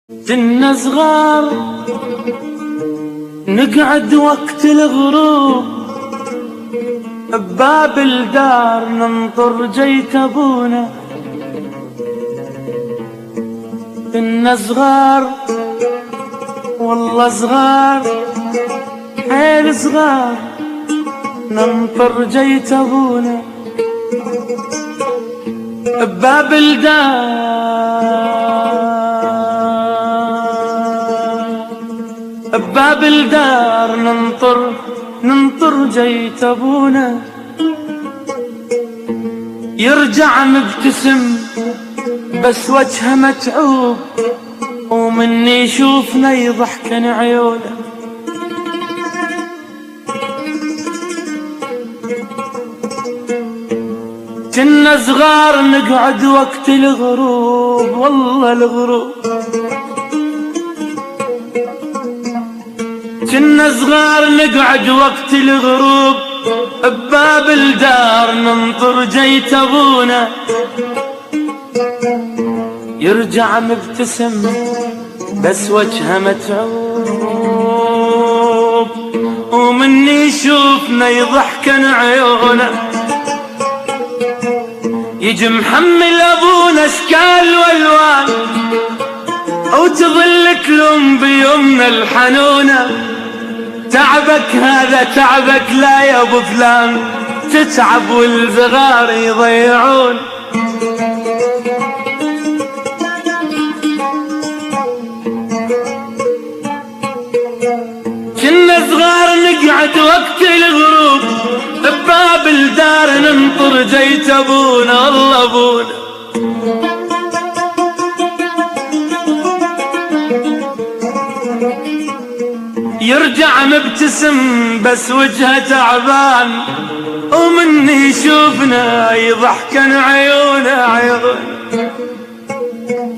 كنا صغار نقعد وقت الغروب بباب الدار ننطر جيت ابونا. كنا صغار والله صغار حيل صغار ننطر جيت ابونا بباب بباب الدار ننطر جيت ابونا. يرجع مبتسم بس وجهه متعوب ومني يشوفنا يضحكن عيونه. كنا صغار نقعد وقت الغروب والله الغروب. كنا صغار نقعد وقت الغروب بباب الدار ننطر جيت ابونا. يرجع مبتسم بس وجهه متعوب ومني يشوفنا يضحكن عيونه. يجي محمل ابونا اشكال والوان وتظل تلوم بيومنا الحنونه. تعبك هذا تعبك لا يا ابو فلان، تتعب والصغار يضيعون. كنا صغار نقعد وقت الغروب بباب الدار ننطر جيت ابونا والله ابونا. يرجع مبتسم بس وجهه تعبان ومني يشوفنا يضحكن عيونه.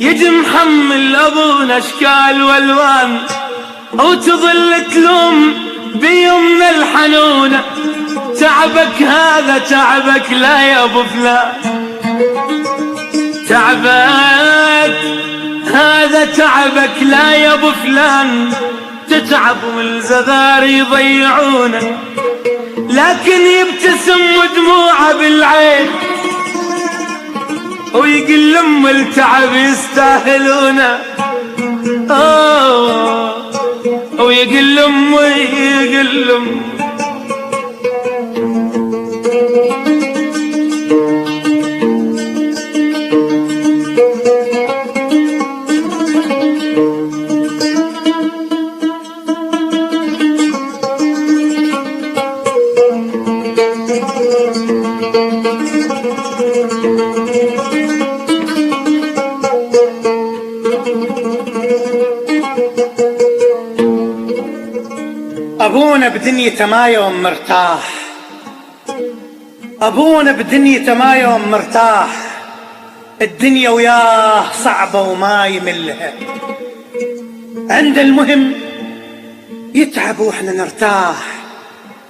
يجي محمل ابونا اشكال والوان وتظل تلوم بيومنا الحنونه. تعبك هذا تعبك لا يا ابو فلان، تعبك هذا تعبك لا يا ابو فلان، تتعب والصغار يضيعونه. لكن يبتسم ودموعه بالعين ويقول لهم التعب يستاهلونه. ويقول لهم أبونا بدنيته ما يوم مرتاح، أبونا بدنيته ما يوم مرتاح. الدنيا وياه صعبة وما يملها. عند المهم يتعب وإحنا نرتاح،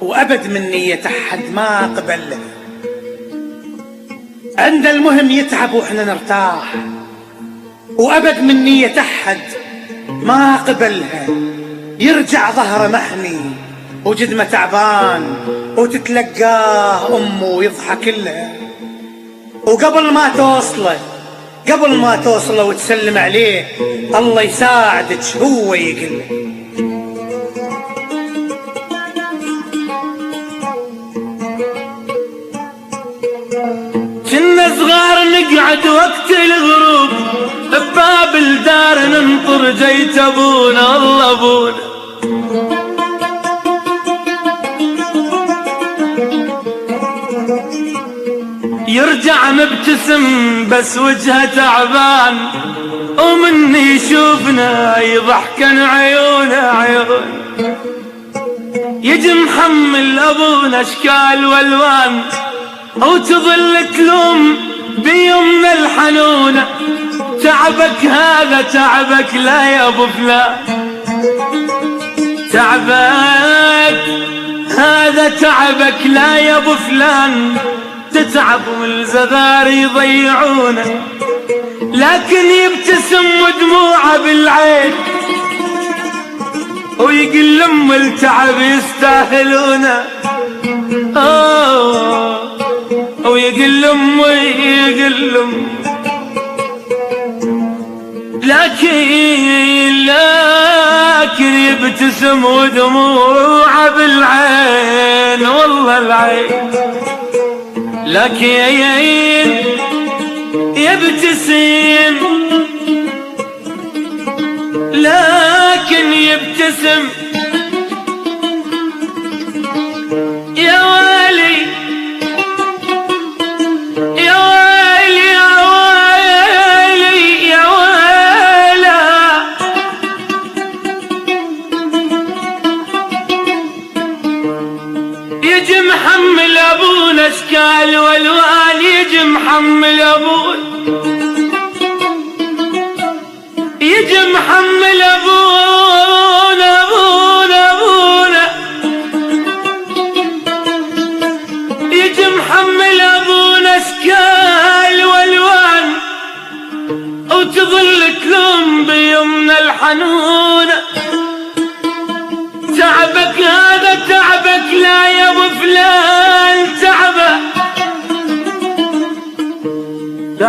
وأبد من نية أحد ما قبلها. عند المهم يتعب وإحنا نرتاح، وأبد من نية أحد ما قبلها. يرجع ظهره محني وجدمه تعبان وتتلقاه أمه ويضحك لها. وقبل ما توصله وتسلم عليه الله يساعدك هو يقله. كنا صغار نقعد وقت الغروب بباب الدار ننطر جيت ابونا والله ابونا. يرجع مبتسم بس وجهه تعبان ومني يشوفنا يضحكن عيونه. يجي محمل ابونا اشكال والوان وتظل تلوم بيومنا الحنونه. تعبك هذا تعبك لا يا ابو فلان، تعبك هذا تعبك لا يا ابو فلان، تتعب والصغار يضيعونه. لكن يبتسم ودموعه بالعين ويقول لهم التعب يستاهلونه، ويقول لهم لكن يبتسم ودموعه بالعين، والله العين لكن يبتسم، لكن يبتسم. يا ويلي يا ويلي يا ويلي يا ويلا، يجي محمل ابونا اشكال والوان، يجي محمل ابونا، يجي محمل ابونا ابونا ابونا، يجي محمل ابونا اشكال والوان، وتظل تلوم بيمنا الحنونه. تعبك هذا تعبك لا يا ابو فلان،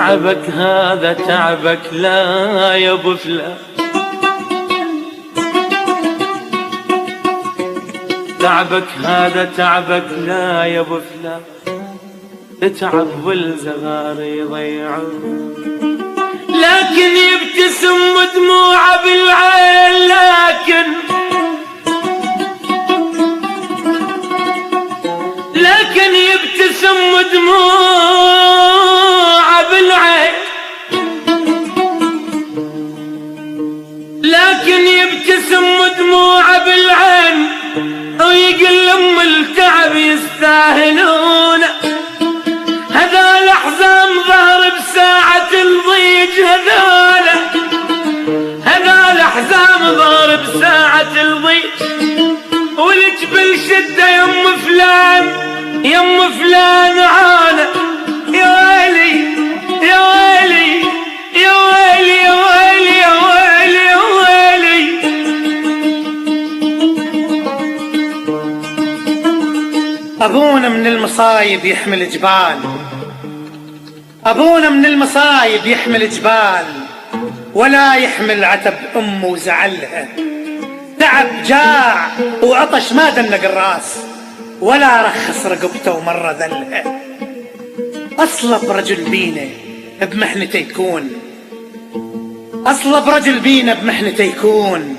تعبك هذا تعبك لا يا ابو فلان، تعبك هذا تعبك لا يا ابو فلان، تتعب والزغار يضيعون. لكن يبتسم ودموعه بالعين، لكن يبتسم ودموعه بالعين، لكن يبتسم ودموعه بالعين، ويقول لهم التعب يستاهلون. هذا الأحزان ظهر بساعة الضيج، هذا الأحزان ظهر بساعة الضيج، والجبل شده يم فلان يم فلان عانى. يا ويلي يا ويلي يا ويلي يا ويلي يا ويلي يا ويلي. أبونا من المصايب يحمل جبال، أبونا من المصايب يحمل جبال، ولا يحمل عتب أمه وزعلها. تعب جاع وعطش ما دنق الراس، ولا رخص رقبته ومرة ذلها. أصلب رجل بينا بمحنته يكون، أصلب رجل بينا بمحنته يكون،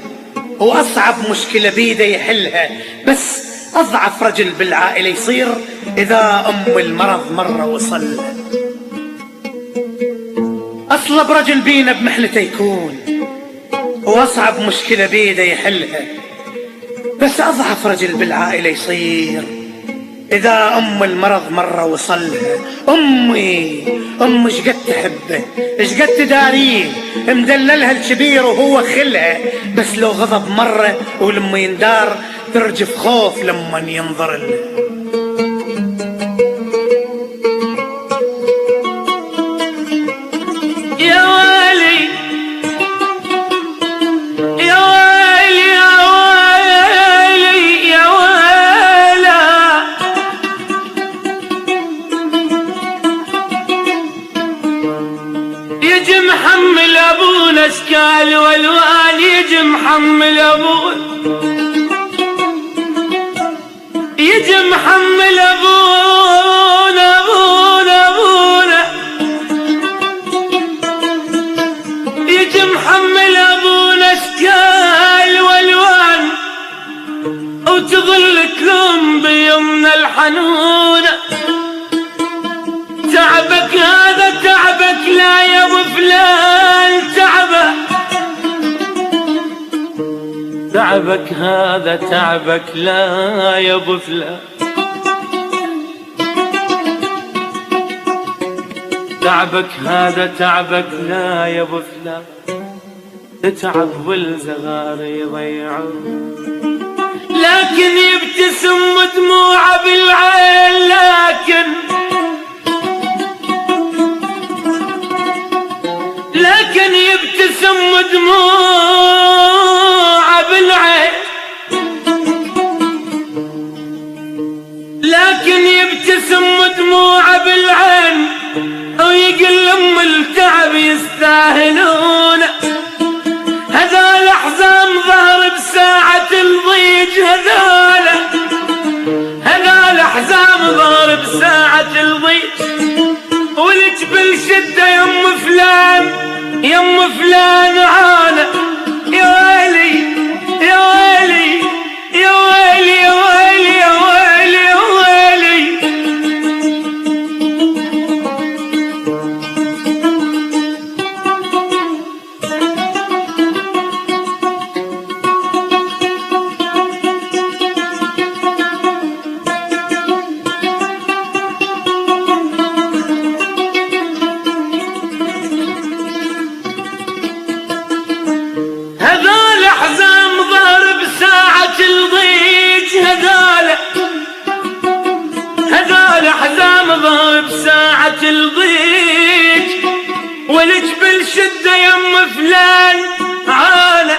وأصعب مشكلة بيده يحلها. بس أضعف رجل بالعائلة يصير إذا أم المرض مرة وصلها. أصلب رجل بينا بمحنته يكون، وأصعب مشكلة بيده يحلها. بس أضعف رجل بالعائلة يصير إذا أم المرض مرة وصلها. أمي شقد تحبه، شقد تداريه، مدللها الكبير وهو خلها. بس لو غضب مرة ولما يندار ترجف خوف لما ينظر له. يا ويلي يا ويلي يا ويلي يا ويلا، يجي محمل ابونا اشكال والوان، يجي محمل ابونا، يجي محمل ابونا ابونا ابونا، يجي محمل ابونا اشكال والوان، وتظل تلوم بيمنا الحنونه. تعبك هذا تعبك لا يا ابو فلان، تعبك هذا تعبك لا يا ابو فلان، تعبك هذا تعبك لا يا ابو فلان، تتعب والزغار يضيعون. لكن يبتسم ودموعه بالعين، لكن يبتسم ودموعه بالعين، الضيج هذال حزام ضارب ساعة الضيج، والجبل شدة يم فلان عانى. يا ويلي يا ويلي يا ويلي يا ويلي يا ويلي يا ويلي. هذال حزام ضارب ساعة الضيج، هذال حزام ضارب ساعة الضيج، والجبل شدة يم فلان عانى.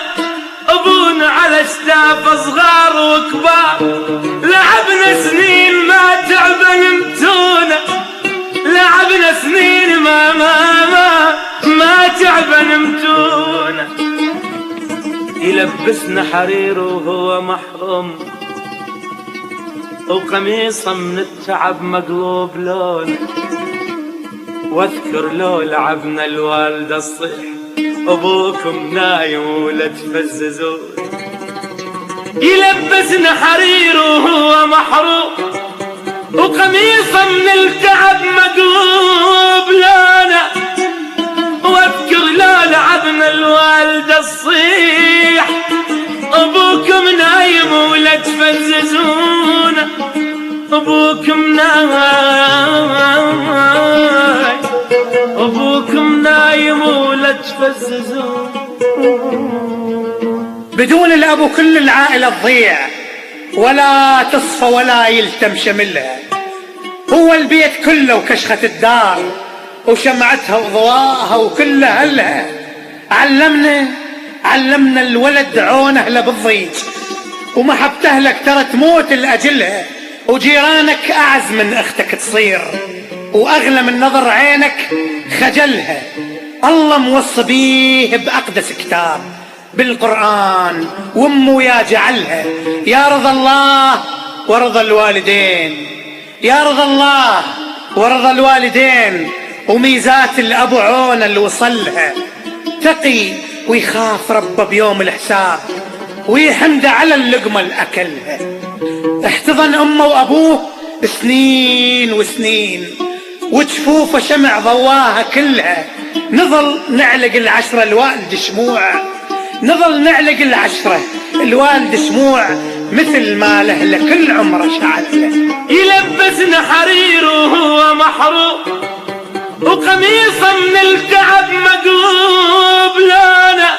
ابونا على اشتاف صغار وكبار، لعبنا سنين ما تعب نمتونا، لعبنا سنين ما تعب نمتونا. يلبسنا حرير وهو محروم، وقميصه من التعب مقلوب لون. واذكر لو لعبنا الوالدة الصيح، ابوكم نايم ولا تفززون. يلبسنا حرير وهو محروم، وقميصه من التعب مقلوب لونه. واذكر لو لعبنا الوالدة الصيح، ابوكم نايم ولا تفززون. ابوكم نايم ولا تفززون. بدون الأب كل العائلة تضيع، ولا تصفى ولا يلتم شملها. هو البيت كله وكشخة الدار، وشمعتها وضواها وكل أهلها. علمنا الولد عون أهله بالضيج، ومحبة أهلك ترى تموت لأجلها. وجيرانك أعز من أختك تصير، وأغلى من نظر عينك خجلها. الله موصى بيه بأقدس كتاب بالقرآن، وأمه يا جعلها يا رضا الله ورضا الوالدين، يا رضا الله ورضا الوالدين. وميزات الأب عون اللي وصلها، تقي ويخاف ربه بيوم الحساب، ويحمد على اللقمة اللي أكلها. احتضن أمه وأبوه سنين وسنين، وجفوفه شمع ضواها كلها. نظل نعلق العشرة الوالد شموع، نظل نعلق العشرة الوالد شموع، مثل ما له كل عمره شعله. يلبسنا حرير وهو محروم، وقميصه من التعب مقلوب لونه.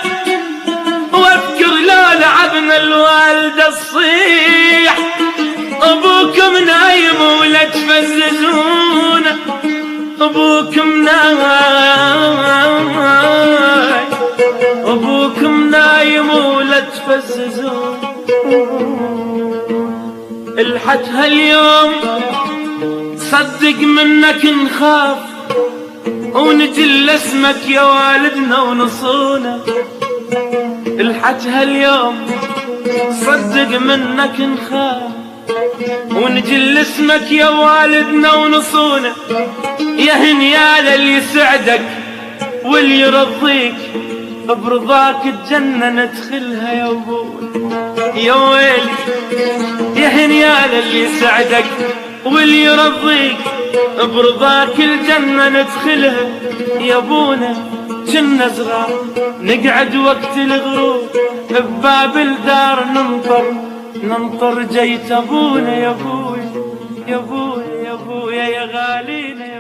واذكر لو لعبنا الوالدة الصيح، ابوكم نايم ولا تفززون. ابوكم نايم ولا تفززون. الحت هاليوم صدق منك نخاف، ونجل اسمك يا والدنا ونصونا. الحت هاليوم صدق منك نخاف، ونجل اسمك يا والدنا ونصونا. يا هنيال اللي يسعدك واللي يرضيك، برضاك الجنة ندخلها يا ابوي. يا ويلي يا هنيال اللي يسعدك واللي يرضيك، برضاك الجنة ندخلها يا ابونا. جنة صغار نقعد وقت الغروب، بباب الدار ننطر جيت ابونا. يا ابوي يا ابوي يا ابويا يا غالينا.